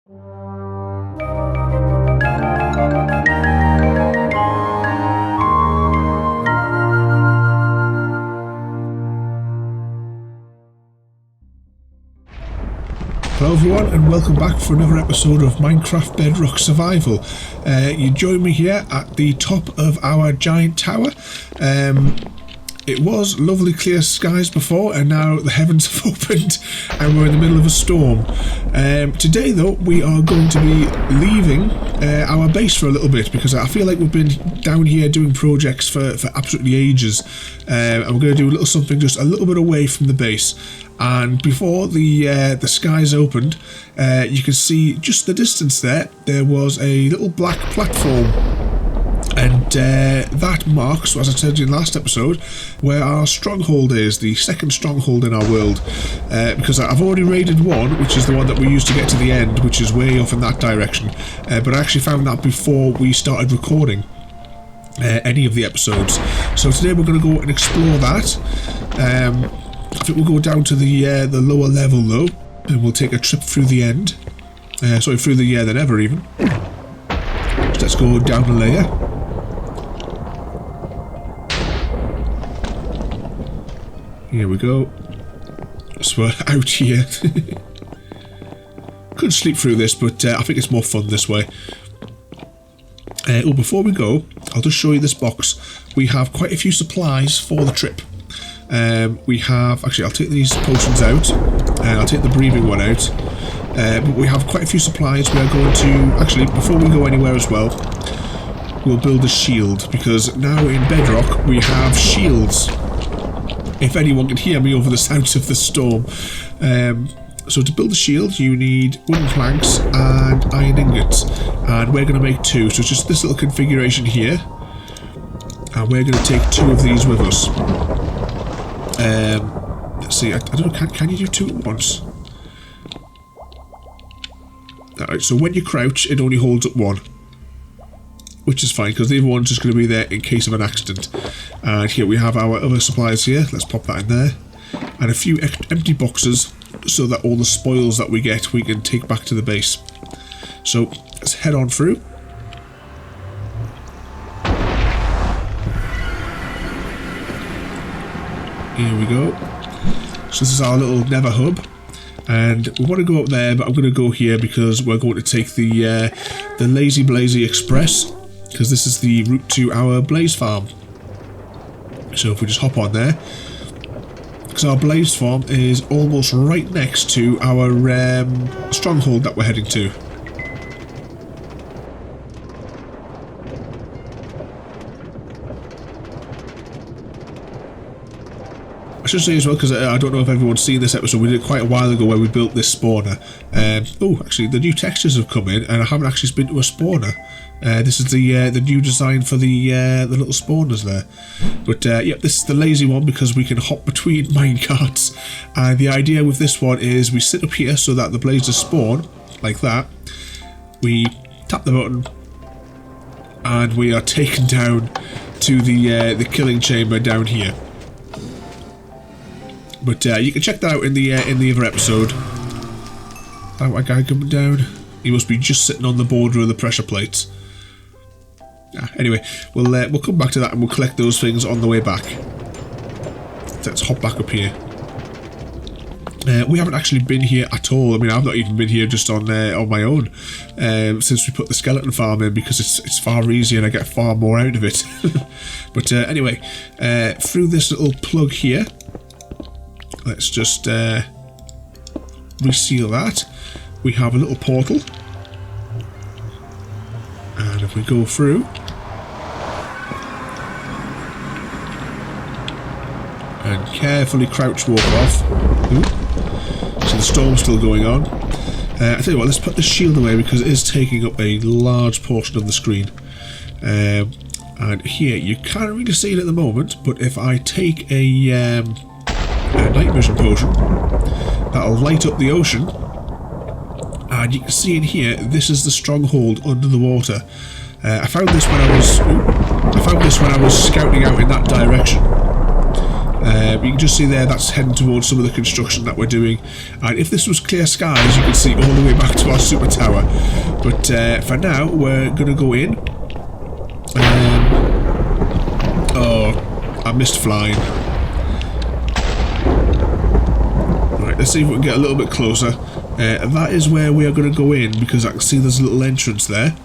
Hello everyone and welcome back for another episode of Minecraft Bedrock Survival. You join me here at the top of our giant tower. It was lovely clear skies before and now the heavens have opened and we're in the middle of a storm. Today though we are going to be leaving our base for a little bit because I feel like we've been down here doing projects for absolutely ages, and we're going to do a little something just a little bit away from the base. And before the skies opened, you can see just the distance there was a little black platform. And that marks, as I said in the last episode, where our stronghold is, the second stronghold in our world. Because I've already raided one, which is the one that we used to get to the end, which is way off in that direction. But I actually found that before we started recording any of the episodes. So today we're going to go and explore that. I think we'll go down to the lower level though, and we'll take a trip through the end. Sorry, through the nether even. So let's go down a layer. Here we go. So we're out here. Couldn't sleep through this, but I think it's more fun this way. Before we go, I'll just show you this box. We have quite a few supplies for the trip. We have, actually I'll take these potions out, and I'll take the breathing one out, but we have quite a few supplies. We are going to, actually before we go anywhere as well, we'll build a shield, because now in Bedrock we have shields, if anyone can hear me over the sounds of the storm. So to build a shield you need wooden planks and iron ingots, and we're going to make two, so it's just this little configuration here, and we're going to take two of these with us. Let's see, I don't know, can you do two at once? Alright, so when you crouch, it only holds up one. Which is fine, because the other one's just going to be there in case of an accident. And here we have our other supplies here. Let's pop that in there. And a few empty boxes, so that all the spoils that we get, we can take back to the base. So, let's head on through. Here we go. So this is our little nether hub, and we want to go up there, but I'm going to go here because we're going to take the Lazy Blazy Express, because this is the route to our blaze farm. So if we just hop on there, because our blaze farm is almost right next to our stronghold that we're heading to. I should say as well, because I don't know if everyone's seen this episode, we did it quite a while ago where we built this spawner. Oh, actually, the new textures have come in, and I haven't actually been to a spawner. This is the new design for the little spawners there. But yeah, this is the lazy one because we can hop between minecarts. And the idea with this one is we sit up here so that the blazes spawn, like that. We tap the button, and we are taken down to the killing chamber down here. But you can check that out in the other episode. That guy coming down. He must be just sitting on the border of the pressure plates. Anyway, we'll come back to that and we'll collect those things on the way back. Let's hop back up here. We haven't actually been here at all. I mean, I've not even been here just on my own since we put the skeleton farm in, because it's far easier and I get far more out of it. But anyway, through this little plug here. Let's just reseal that. We have a little portal. And if we go through, and carefully crouch walk off. Ooh. So the storm's still going on. I tell you what, let's put the shield away because it is taking up a large portion of the screen. And here, you can't really see it at the moment, but if I take a night vision potion, that'll light up the ocean, and you can see in here, this is the stronghold under the water. I found this when I was scouting out in that direction. You can just see there that's heading towards some of the construction that we're doing, and if this was clear skies you can see all the way back to our super tower, but for now we're going to go in. Oh, I missed flying. Right, let's see if we can get a little bit closer. That is where we are going to go in, because I can see there's a little entrance there.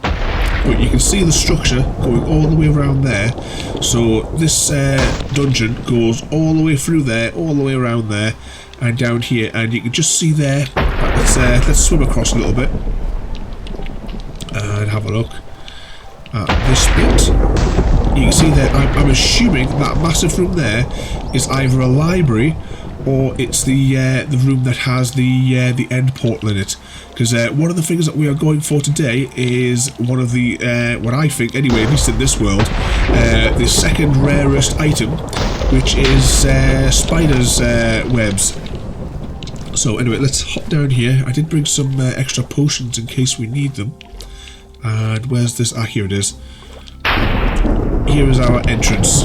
But you can see the structure going all the way around there. So this dungeon goes all the way through there, all the way around there, and down here. And you can just see there. Right, let's swim across a little bit and have a look at this bit. You can see there. I'm assuming that massive room there is either a library or it's the room that has the end portal in it. Because one of the things that we are going for today is one of the, what I think anyway, at least in this world, the second rarest item, which is spiders' webs. So anyway, let's hop down here. I did bring some extra potions in case we need them. And where's this? Ah, here it is. Here is our entrance.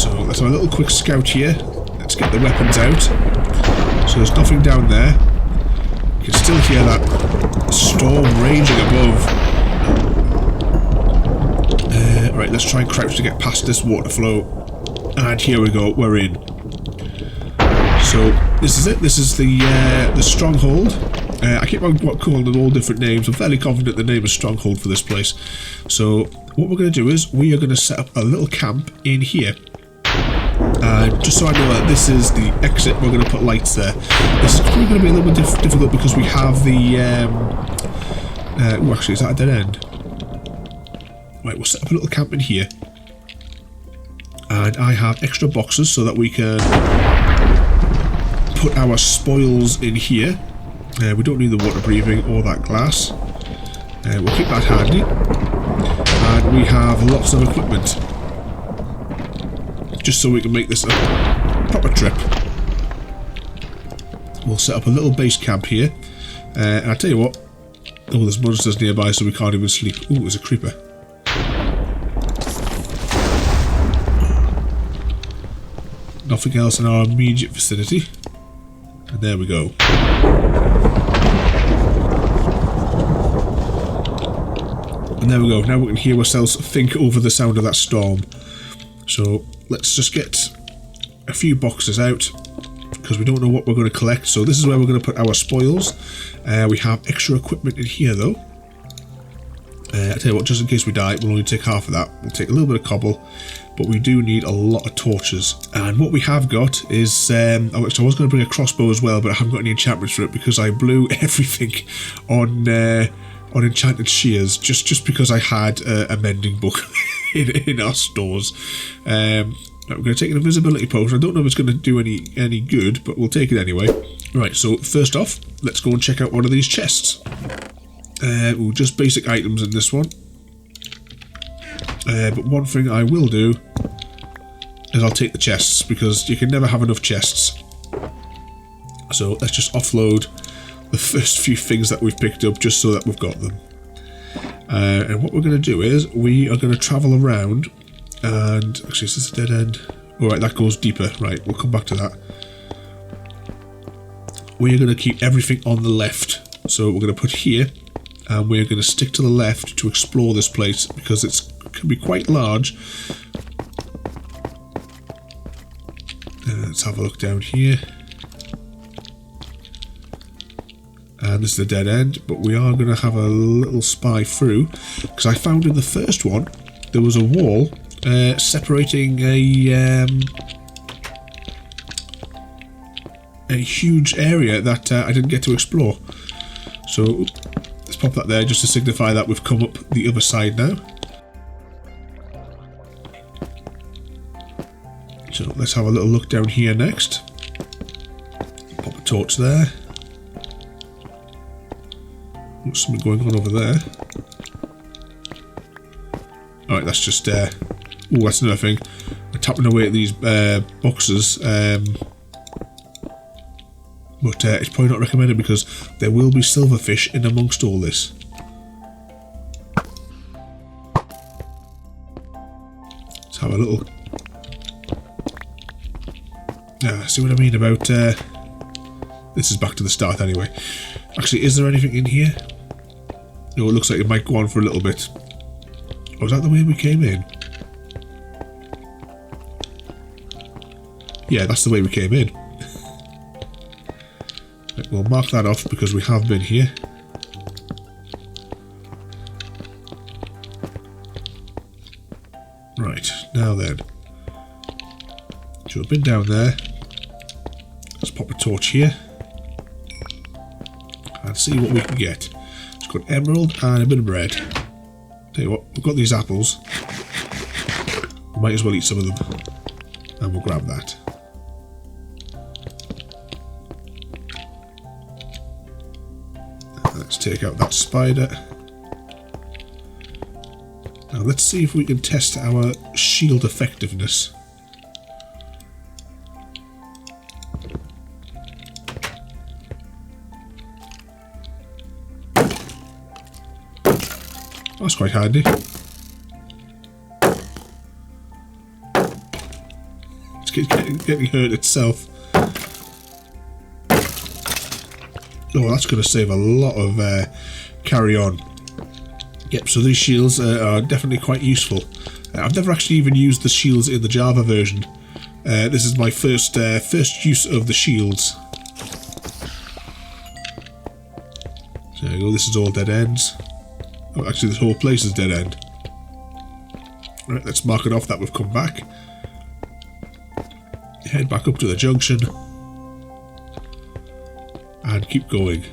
So let's have a little quick scout here. Let's get the weapons out. So there's nothing down there. You can still hear that storm raging above. Right, let's try and crouch to get past this water flow. And here we go, we're in. So this is it. This is the stronghold. I keep on calling them all different names. I'm fairly confident the name is Stronghold for this place. So what we're going to do is we are going to set up a little camp in here. And just so I know that this is the exit, we're going to put lights there. This is probably going to be a little bit difficult because we have the... oh, actually, is that a dead end? Right, we'll set up a little camp in here. And I have extra boxes so that we can put our spoils in here. We don't need the water breathing or that glass. We'll keep that handy. And we have lots of equipment, just so we can make this a proper trip. We'll set up a little base camp here. And I'll tell you what. Oh, there's monsters nearby, so we can't even sleep. Oh, there's a creeper. Nothing else in our immediate vicinity. And there we go. And there we go. Now we can hear ourselves think over the sound of that storm. So let's just get a few boxes out, because we don't know what we're going to collect. So this is where we're going to put our spoils. We have extra equipment in here though. I tell you what, just in case we die, we'll only take half of that. We'll take a little bit of cobble, but we do need a lot of torches. And what we have got is, I was going to bring a crossbow as well, but I haven't got any enchantments for it because I blew everything on enchanted shears, just because I had a mending book in our stores. We're going to take an invisibility potion. I don't know if it's going to do any good, but we'll take it anyway. Right, so first off, let's go and check out one of these chests. Just basic items in this one. But one thing I will do is I'll take the chests, because you can never have enough chests. So let's just offload the first few things that we've picked up, just so that we've got them. And what we're going to do is we are going to travel around, and actually is this a dead end? Alright, that goes deeper. Right, we'll come back to that. We are going to keep everything on the left. So we're going to put here, and we're going to stick to the left to explore this place, because it can be quite large. Let's have a look down here. And this is the dead end, but we are going to have a little spy through, because I found in the first one there was a wall separating a huge area that I didn't get to explore. So let's pop that there just to signify that we've come up the other side now. So let's have a little look down here next. Pop a torch there. What's something going on over there? Alright, that's just oh, that's another thing. We're tapping away at these boxes, but it's probably not recommended, because there will be silverfish in amongst all this. Let's have a little See what I mean about... this is back to the start anyway. Actually, is there anything in here? No, it looks like it might go on for a little bit. Oh, is that the way we came in? Yeah, that's the way we came in. Right, we'll mark that off because we have been here. Right, now then. So we've been down there. Let's pop a torch here. And see what we can get. It's got emerald and a bit of bread. Tell you what, we've got these apples. We might as well eat some of them. And we'll grab that. Let's take out that spider. Now let's see if we can test our shield effectiveness. That's quite handy. It's getting hurt itself. Oh, that's going to save a lot of carry on. Yep, so these shields are definitely quite useful. I've never actually even used the shields in the Java version. This is my first use of the shields. There you go, this is all dead ends. Oh, actually this whole place is dead end. Right, let's mark it off that we've come back. Head back up to the junction. And keep going.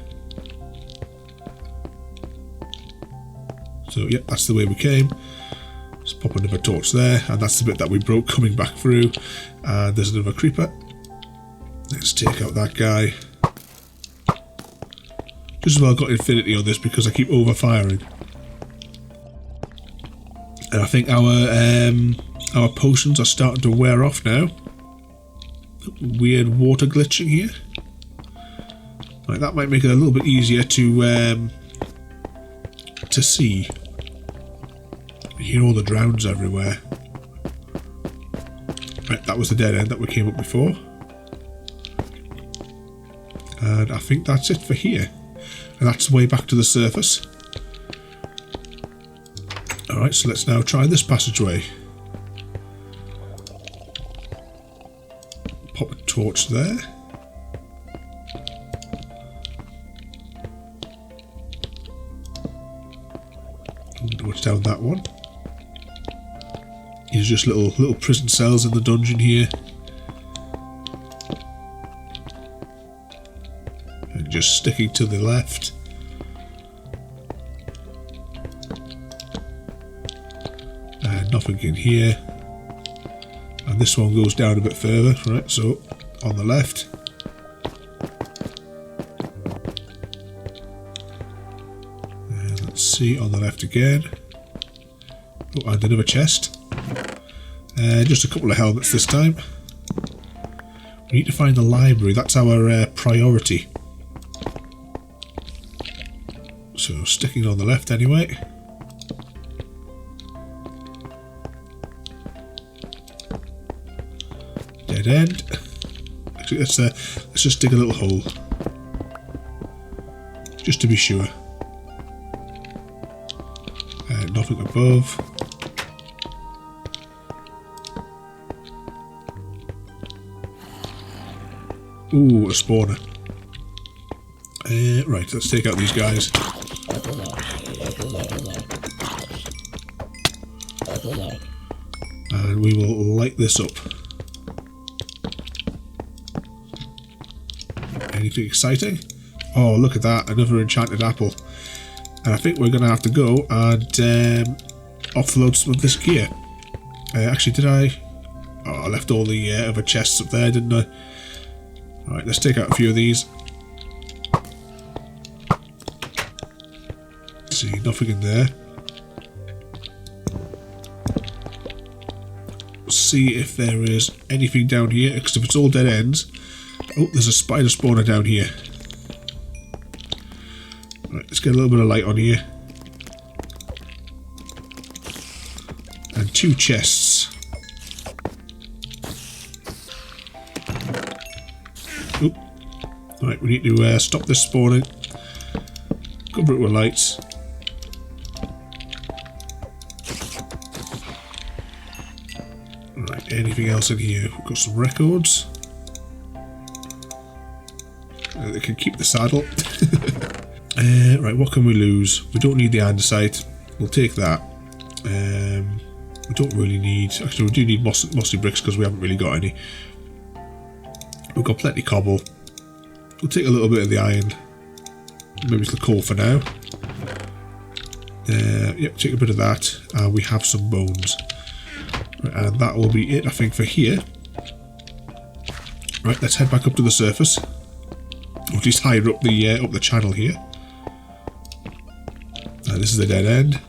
So, yep, that's the way we came. Let's pop another torch there, and that's the bit that we broke coming back through. And there's another creeper. Let's take out that guy. Just as well got infinity on this because I keep overfiring. And I think our potions are starting to wear off now. Weird water glitching here. Right, that might make it a little bit easier to see. You hear all the drowns everywhere. Right, that was the dead end that we came up before. And I think that's it for here. And that's the way back to the surface. Alright, so let's now try this passageway. Pop a torch there. What's down that one? These are just little prison cells in the dungeon here. And just sticking to the left. And nothing in here. And this one goes down a bit further, right? So on the left. And let's see on the left again. Oh, and another chest. Just a couple of helmets this time. We need to find the library. That's our priority. So sticking on the left anyway. Dead end. Actually, let's just dig a little hole, just to be sure. Nothing above. Ooh, a spawner. Right, let's take out these guys. And we will light this up. Anything exciting? Oh, look at that, another enchanted apple. And I think we're going to have to go and offload some of this gear. Actually, did I? Oh, I left all the other chests up there, didn't I? Alright, let's take out a few of these. See, nothing in there. See if there is anything down here, because if it's all dead ends... Oh, there's a spider spawner down here. Right, let's get a little bit of light on here. And 2 chests. Right, we need to stop this spawning. Cover it with lights. Right, anything else in here? We've got some records. They can keep the saddle. Right, what can we lose? We don't need the andesite. We'll take that. We don't really need... Actually, we do need mossy bricks because we haven't really got any. We've got plenty of cobble. We'll take a little bit of the iron. Maybe the coal for now. Yep, take a bit of that. We have some bones. Right, and that will be it, I think, for here. Right, let's head back up to the surface. Or at least higher up the channel here. This is the dead end.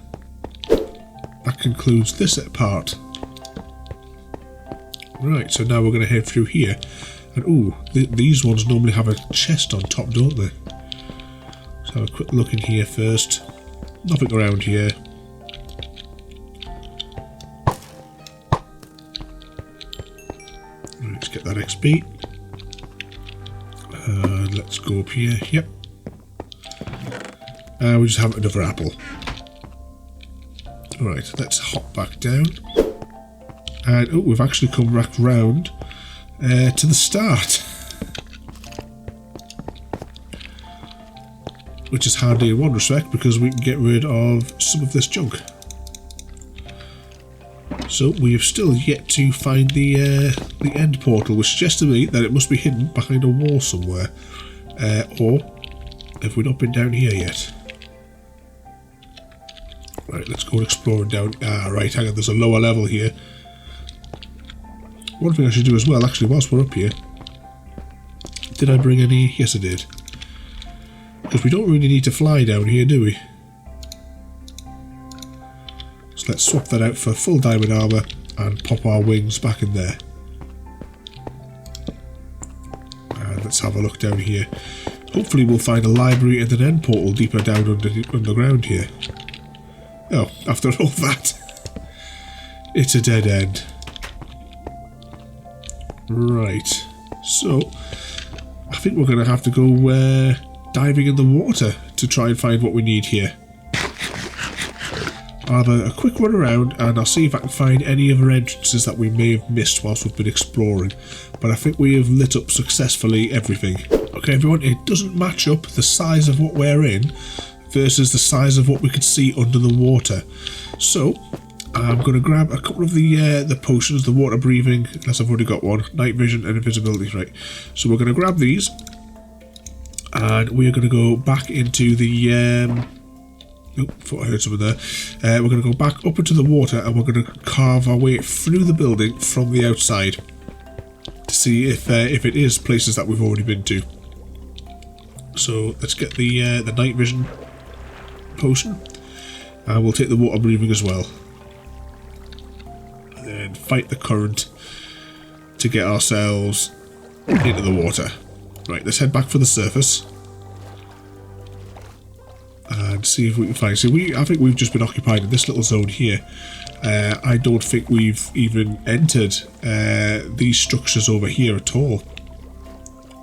That concludes this part. Right, so now we're going to head through here. And ooh, these ones normally have a chest on top, don't they? Let's have a quick look in here first. Nothing around here. Let's get that XP. Let's go up here. Yep. We just have another apple. Right, let's hop back down. And oh, we've actually come back round to the start. Which is handy in one respect because we can get rid of some of this junk. So we have still yet to find the end portal, which suggests to me that it must be hidden behind a wall somewhere. Or have we not been down here yet? Right, let's go exploring down. Right, hang on, there's a lower level here. One thing I should do as well, actually, whilst we're up here. Did I bring any? Yes, I did. Because we don't really need to fly down here, do we? So let's swap that out for full diamond armour and pop our wings back in there. And let's have a look down here. Hopefully we'll find a library and an end portal deeper down underground here. Oh, after all that, it's a dead end. Right, so I think we're going to have to go diving in the water to try and find what we need here. I'll have a quick run around and I'll see if I can find any other entrances that we may have missed whilst we've been exploring. But I think we have lit up successfully everything. Okay everyone, it doesn't match up the size of what we're in versus the size of what we could see under the water. So I'm going to grab a couple of the potions, the water breathing, unless I've already got one, night vision and invisibility, right. So we're going to grab these and we are going to go back into the oh, thought I heard something there. We're going to go back up into the water and we're going to carve our way through the building from the outside to see if it is places that we've already been to. So let's get the night vision potion and we'll take the water breathing as well. And then fight the current to get ourselves into the water. Right, let's head back for the surface. And see if we can find. See, I think we've just been occupied in this little zone here. I don't think we've even entered these structures over here at all.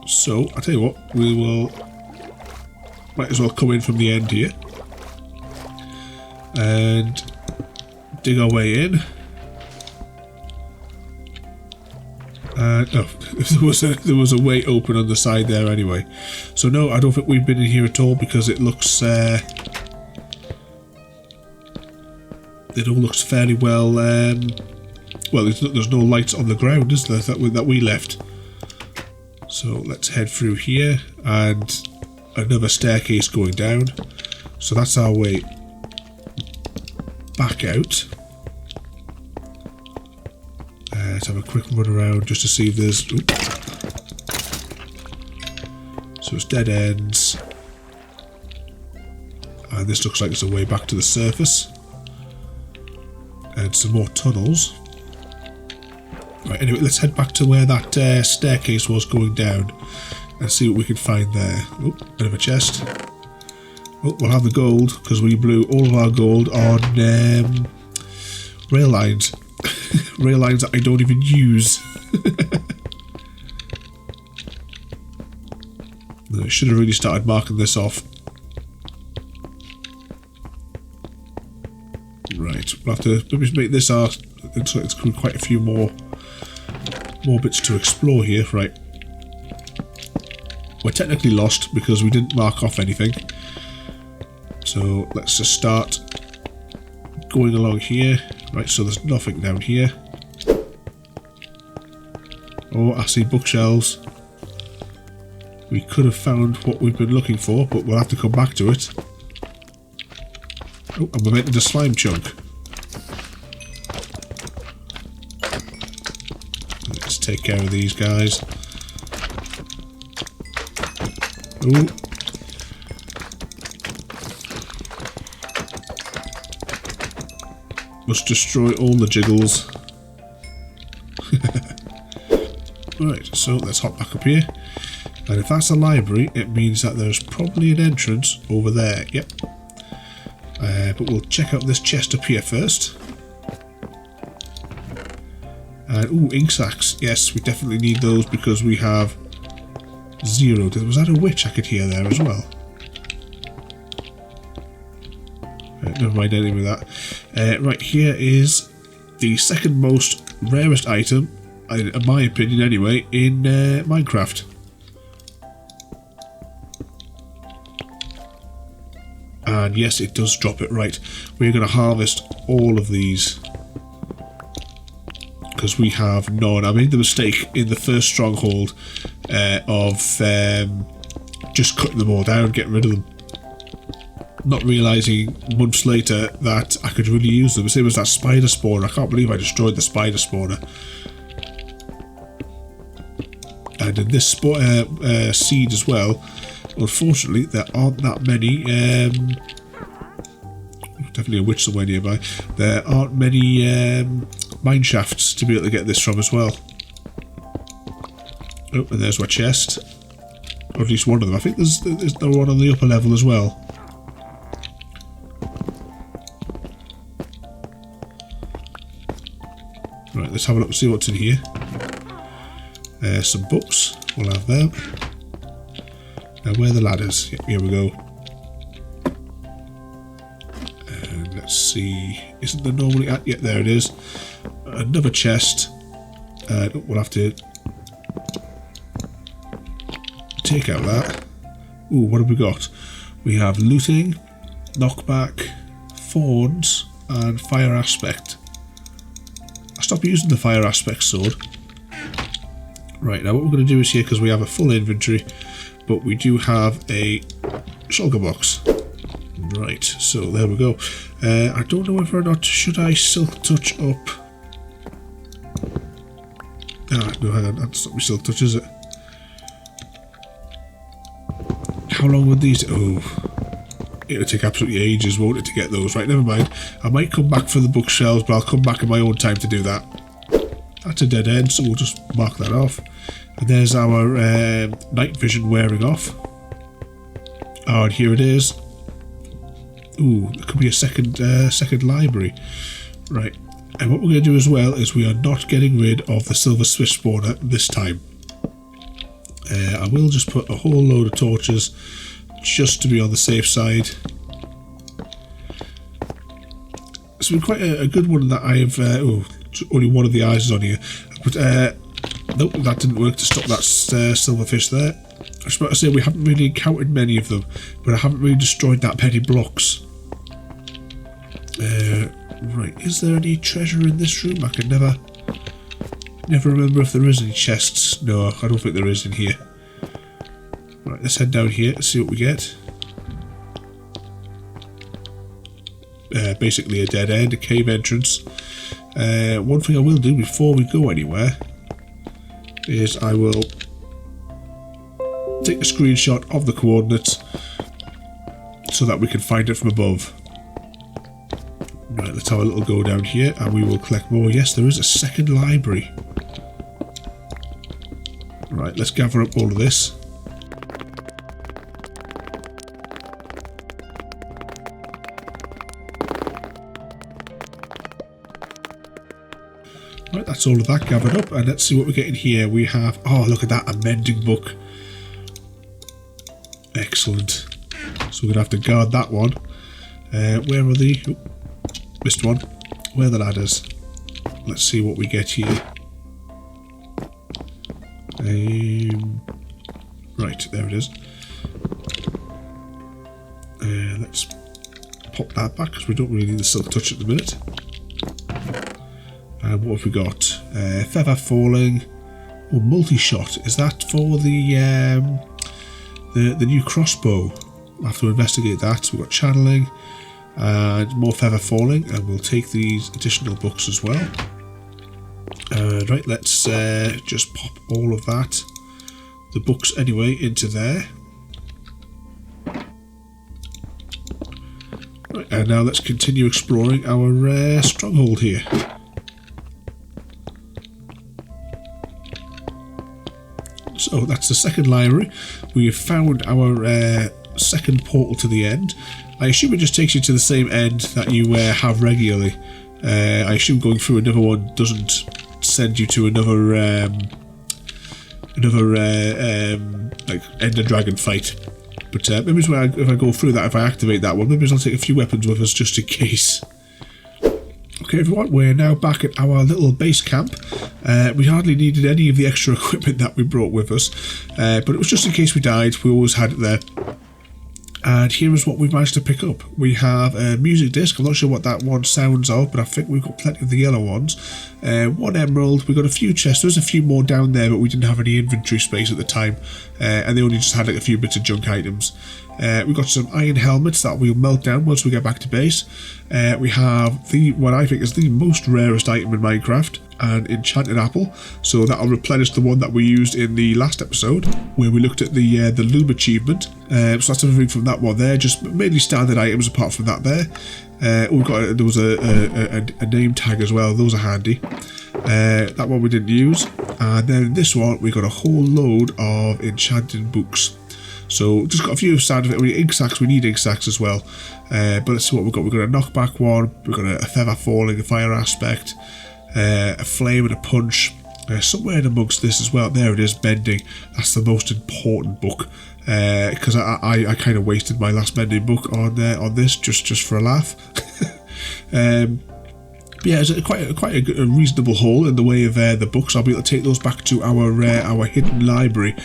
So I tell you what, we will might as well come in from the end here and dig our way in. Oh, there was a way open on the side there anyway. So no, I don't think we've been in here at all because it looks it all looks fairly well. Well, there's no lights on the ground, is there, that we left? So let's head through here and another staircase going down. So that's our way back out. Let's have a quick run around just to see if there's... Ooh. So it's dead ends. And this looks like it's a way back to the surface. And some more tunnels. Right, anyway, let's head back to where that staircase was going down and see what we can find there. Oh, bit of a chest. Oh, we'll have the gold because we blew all of our gold on rail lines. Rail lines that I don't even use. I should have really started marking this off. Right, we'll have to maybe make this our... Looks like it's quite a few more bits to explore here. Right. We're technically lost because we didn't mark off anything. So let's just start going along here. Right, so there's nothing down here. Oh, I see bookshelves. We could have found what we've been looking for, but we'll have to come back to it. Oh, and we're making a slime chunk. Let's take care of these guys. Oh. Must destroy all the jiggles. Right, so let's hop back up here. And if that's a library, it means that there's probably an entrance over there. Yep. But we'll check out this chest up here first. And, ooh, ink sacs. Yes, we definitely need those because we have 0. Was that a witch I could hear there as well? Never mind anything with that. Right, here is the second most rarest item, in my opinion anyway, in Minecraft. And yes, it does drop it. Right, we're going to harvest all of these because we have none. I made the mistake in the first stronghold of just cutting them all down, getting rid of them, not realising months later that I could really use them. Same as that spider spawner. I can't believe I destroyed the spider spawner. And in this seed as well, unfortunately there aren't that many, definitely a witch somewhere nearby, there aren't many mine shafts to be able to get this from as well. Oh, and there's my chest. Or at least one of them. I think there's one on the upper level as well. Right, let's have a look and see what's in here. Some books, we'll have them. Now where are the ladders? Yep, here we go. And let's see, isn't there normally... yeah, there it is. Another chest. We'll have to take out that. Ooh, what have we got? We have looting, knockback, thorns, and fire aspect. I stopped using the fire aspect sword. Right, now what we're going to do is here, because we have a full inventory, but we do have a shulker box. Right, so there we go. I don't know whether or not should I silk touch up. No, hang on, that's not my silk touch, is it? How long would these... Oh, it'll take absolutely ages, won't it, to get those? Right, never mind. I might come back for the bookshelves, but I'll come back in my own time to do that. That's a dead end, so we'll just mark that off. And there's our night vision wearing off. Oh, and here it is. Ooh, there could be a second library. Right, and what we're going to do as well is we are not getting rid of the silver swift spawner this time. I will just put a whole load of torches just to be on the safe side. It's been quite a good one that I have... oh, only one of the eyes is on here. But nope, that didn't work to stop that silverfish there. I was about to say we haven't really encountered many of them, but I haven't really destroyed that many blocks. Right, is there any treasure in this room? I can never remember if there is any chests. No, I don't think there is in here. Right, let's head down here and see what we get. Basically a dead end, a cave entrance. One thing I will do before we go anywhere is I will take a screenshot of the coordinates so that we can find it from above. Right, let's have a little go down here and we will collect more. Yes, there is a second library. Right, let's gather up all of this. Right, that's all of that gathered up, and let's see what we're getting here. We have, oh, look at that, a mending book. Excellent. So we're going to have to guard that one. Where are the... Oh, missed one. Where are the ladders? Let's see what we get here. Right, there it is. Let's pop that back because we don't really need the silk touch at the minute. And what have we got? Feather falling. Oh, multi-shot. Is that for the new crossbow? We'll have to investigate that. So we've got channeling and more feather falling, and we'll take these additional books as well. Right, let's just pop all of that, the books anyway, into there. Right, and now let's continue exploring our stronghold here. So that's the second library. We have found our second portal to the end. I assume it just takes you to the same end that you have regularly. I assume going through another one doesn't send you to another like Ender Dragon fight. But maybe if I go through that, if I activate that one, maybe I'll take a few weapons with us just in case. Okay everyone, we're now back at our little base camp. We hardly needed any of the extra equipment that we brought with us, but it was just in case we died. We always had it there. And here is what we've managed to pick up. We have a music disc. I'm not sure what that one sounds of, but I think we've got plenty of the yellow ones. One emerald. We've got a few chests. There's a few more down there, but we didn't have any inventory space at the time. And they only just had like a few bits of junk items. We've got some iron helmets that we'll melt down once we get back to base. We have what I think is the most rarest item in Minecraft, an enchanted apple. So that'll replenish the one that we used in the last episode, where we looked at the loom achievement. So that's everything from that one there, just mainly standard items apart from that there. There was a name tag as well, those are handy. That one we didn't use. And then this one, we got a whole load of enchanted books. So just got a few standard ink sacks. We need ink sacks as well. But let's see what we've got. We've got a knockback one. We've got a feather falling, a fire aspect, a flame and a punch. Somewhere in amongst this as well. There it is, bending. That's the most important book. Because I kind of wasted my last bending book on this just for a laugh. Yeah, it's quite a reasonable haul in the way of the books. I'll be able to take those back to our hidden library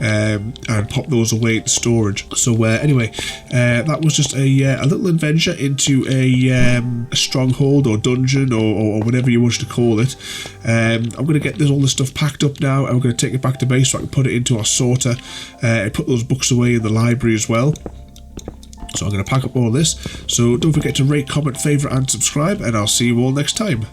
and pop those away into storage. So anyway, that was just a little adventure into a stronghold or dungeon or whatever you wish to call it. I'm going to get all this stuff packed up now, and we're going to take it back to base so I can put it into our sorter and put those books away in the library as well. So I'm going to pack up all this. So don't forget to rate, comment, favourite and subscribe, and I'll see you all next time.